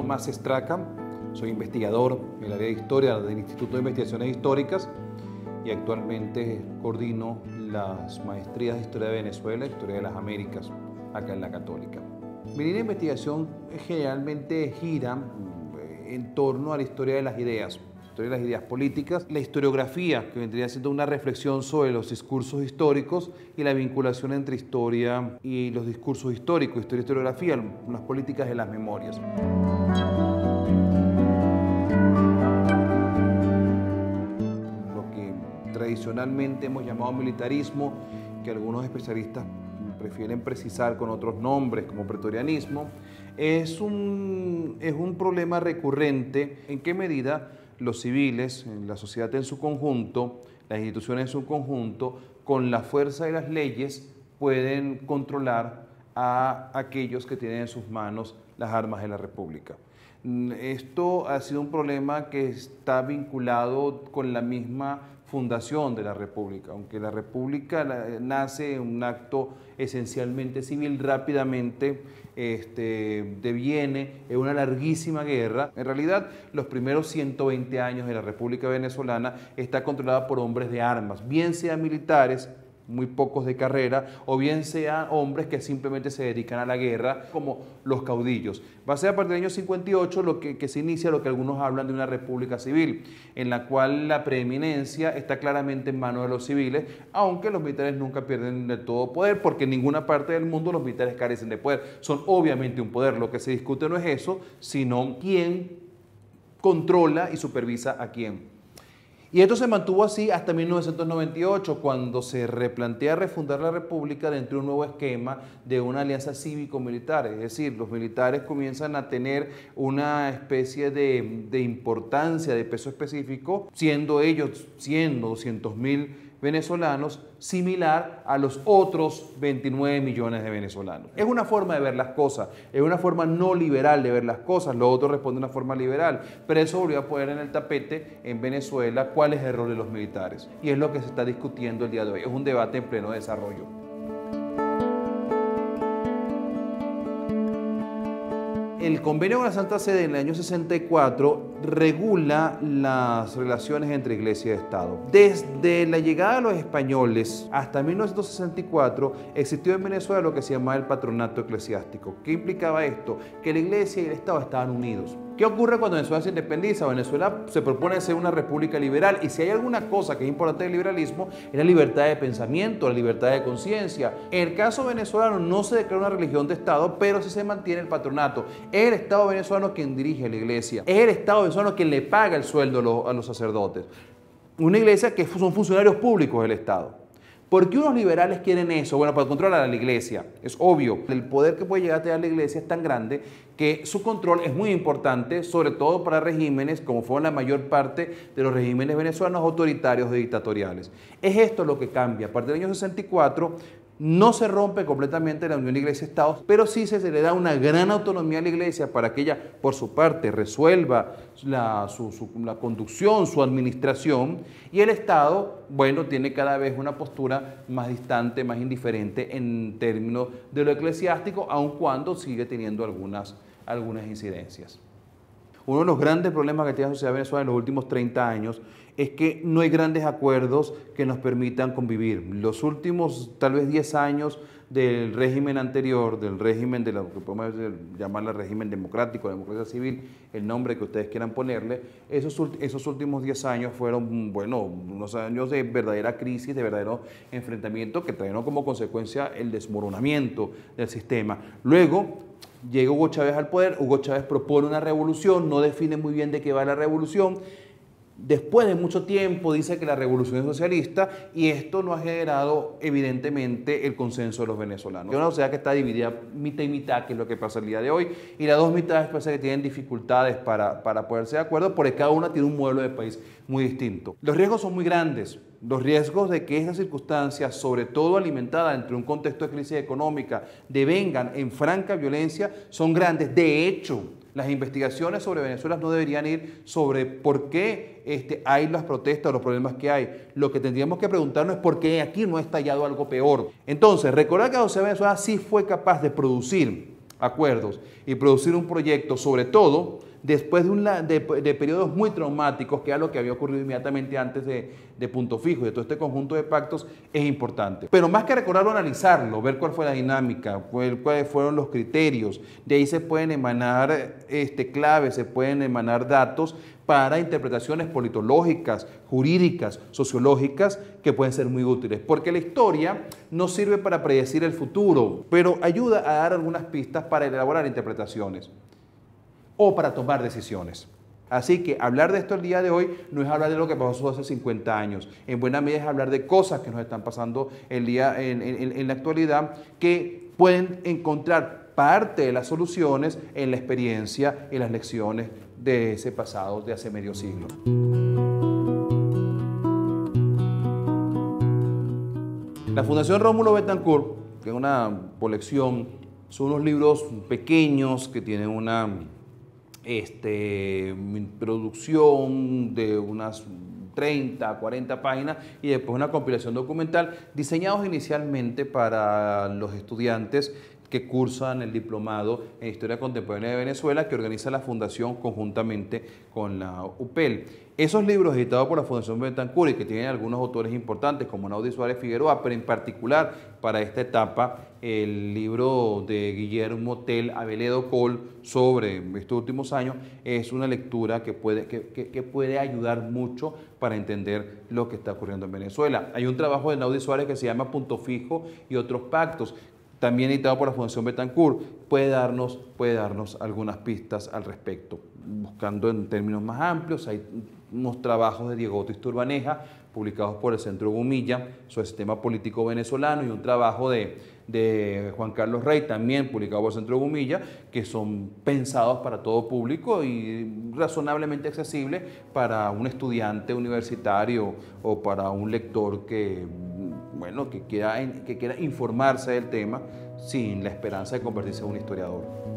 Tomás Strachan, soy investigador en el área de historia del Instituto de Investigaciones Históricas y actualmente coordino las maestrías de Historia de Venezuela y Historia de las Américas acá en la Católica. Mi línea de investigación generalmente gira en torno a la historia de las ideas políticas, la historiografía, que vendría siendo una reflexión sobre los discursos históricos y la vinculación entre historia y los discursos históricos, historia y historiografía, las políticas de las memorias. Lo que tradicionalmente hemos llamado militarismo, que algunos especialistas prefieren precisar con otros nombres como pretorianismo, es un problema recurrente. ¿En qué medida los civiles, la sociedad en su conjunto, las instituciones en su conjunto, con la fuerza de las leyes pueden controlar a aquellos que tienen en sus manos las armas de la República? Esto ha sido un problema que está vinculado con la misma fundación de la República. Aunque la República nace en un acto esencialmente civil, rápidamente deviene en una larguísima guerra. En realidad, los primeros 120 años de la República Venezolana está controlada por hombres de armas, bien sean militares, muy pocos de carrera, o bien sean hombres que simplemente se dedican a la guerra, como los caudillos. Va a ser a partir del año 58 lo que se inicia lo que algunos hablan de una república civil, en la cual la preeminencia está claramente en manos de los civiles, aunque los militares nunca pierden del todo poder, porque en ninguna parte del mundo los militares carecen de poder. Son obviamente un poder. Lo que se discute no es eso, sino quién controla y supervisa a quién. Y esto se mantuvo así hasta 1998, cuando se replantea refundar la República dentro de un nuevo esquema de una alianza cívico-militar. Es decir, los militares comienzan a tener una especie de importancia, de peso específico, siendo ellos 200.000 venezolanos, similar a los otros 29 millones de venezolanos. Es una forma de ver las cosas, es una forma no liberal de ver las cosas, lo otro responde de una forma liberal, pero eso volvió a poner en el tapete en Venezuela cuál es el rol de los militares, y es lo que se está discutiendo el día de hoy. Es un debate en pleno desarrollo. El convenio con la Santa Sede en el año 64 regula las relaciones entre Iglesia y Estado. Desde la llegada de los españoles hasta 1964 existió en Venezuela lo que se llamaba el patronato eclesiástico. ¿Qué implicaba esto? Que la Iglesia y el Estado estaban unidos. ¿Qué ocurre cuando Venezuela se independiza? Venezuela se propone ser una república liberal, y si hay alguna cosa que es importante del liberalismo es la libertad de pensamiento, la libertad de conciencia. En el caso venezolano no se declara una religión de Estado, pero sí se mantiene el patronato. Es el Estado venezolano quien dirige la iglesia, es el Estado venezolano quien le paga el sueldo a los sacerdotes. Una iglesia que son funcionarios públicos del Estado. ¿Por qué unos liberales quieren eso? Bueno, para controlar a la iglesia, es obvio. El poder que puede llegar a tener la iglesia es tan grande que su control es muy importante, sobre todo para regímenes, como fueron la mayor parte de los regímenes venezolanos autoritarios y dictatoriales. Es esto lo que cambia. A partir del año 64, no se rompe completamente la unión Iglesia-Estado, pero sí se le da una gran autonomía a la Iglesia para que ella, por su parte, resuelva la conducción, su administración, y el Estado, bueno, tiene cada vez una postura más distante, más indiferente en términos de lo eclesiástico, aun cuando sigue teniendo algunas incidencias. Uno de los grandes problemas que tiene la sociedad venezolana en los últimos 30 años es que no hay grandes acuerdos que nos permitan convivir. Los últimos, tal vez 10 años del régimen anterior, del régimen de lo que podemos llamarle régimen democrático, democracia civil, el nombre que ustedes quieran ponerle, esos últimos 10 años fueron, bueno, unos años de verdadera crisis, de verdadero enfrentamiento que trajeron como consecuencia el desmoronamiento del sistema. Luego llega Hugo Chávez al poder, Hugo Chávez propone una revolución, no define muy bien de qué va la revolución. Después de mucho tiempo dice que la revolución es socialista, y esto no ha generado evidentemente el consenso de los venezolanos. Es una sociedad que está dividida mitad y mitad, que es lo que pasa el día de hoy, y las dos mitades parece que tienen dificultades para ponerse de acuerdo, porque cada una tiene un modelo de país muy distinto. Los riesgos son muy grandes. Los riesgos de que estas circunstancias, sobre todo alimentadas entre un contexto de crisis económica, devengan en franca violencia, son grandes. De hecho, las investigaciones sobre Venezuela no deberían ir sobre por qué hay las protestas o los problemas que hay. Lo que tendríamos que preguntarnos es por qué aquí no ha estallado algo peor. Entonces, recordar que la sociedad venezolana sí fue capaz de producir acuerdos y producir un proyecto, sobre todo después de periodos muy traumáticos, que era lo que había ocurrido inmediatamente antes de Punto Fijo y de todo este conjunto de pactos, es importante. Pero más que recordarlo, analizarlo, ver cuál fue la dinámica, cuáles fueron los criterios. De ahí se pueden emanar claves, se pueden emanar datos para interpretaciones politológicas, jurídicas, sociológicas, que pueden ser muy útiles. Porque la historia no sirve para predecir el futuro, pero ayuda a dar algunas pistas para elaborar interpretaciones o para tomar decisiones. Así que hablar de esto el día de hoy no es hablar de lo que pasó hace 50 años. En buena medida es hablar de cosas que nos están pasando en la actualidad, que pueden encontrar parte de las soluciones en la experiencia y las lecciones de ese pasado de hace medio siglo. La Fundación Rómulo Betancourt, que es una colección, son unos libros pequeños que tienen una introducción de unas 30, 40 páginas y después una compilación documental diseñados inicialmente para los estudiantes que cursan el diplomado en Historia Contemporánea de Venezuela, que organiza la Fundación conjuntamente con la UPEL. Esos libros editados por la Fundación Betancourt y que tienen algunos autores importantes como Naudi Suárez Figueroa, pero en particular para esta etapa el libro de Guillermo Tell Aveledo Coll sobre estos últimos años, es una lectura que puede ayudar mucho para entender lo que está ocurriendo en Venezuela. Hay un trabajo de Naudi Suárez que se llama Punto Fijo y otros pactos, también editado por la Fundación Betancourt, puede darnos algunas pistas al respecto. Buscando en términos más amplios, hay unos trabajos de Diego Otto Urbaneja, publicados por el Centro Gumilla, sobre el sistema político venezolano, y un trabajo de Juan Carlos Rey, también publicado por el Centro Gumilla, que son pensados para todo público y razonablemente accesibles para un estudiante universitario o para un lector que quiera informarse del tema sin la esperanza de convertirse en un historiador.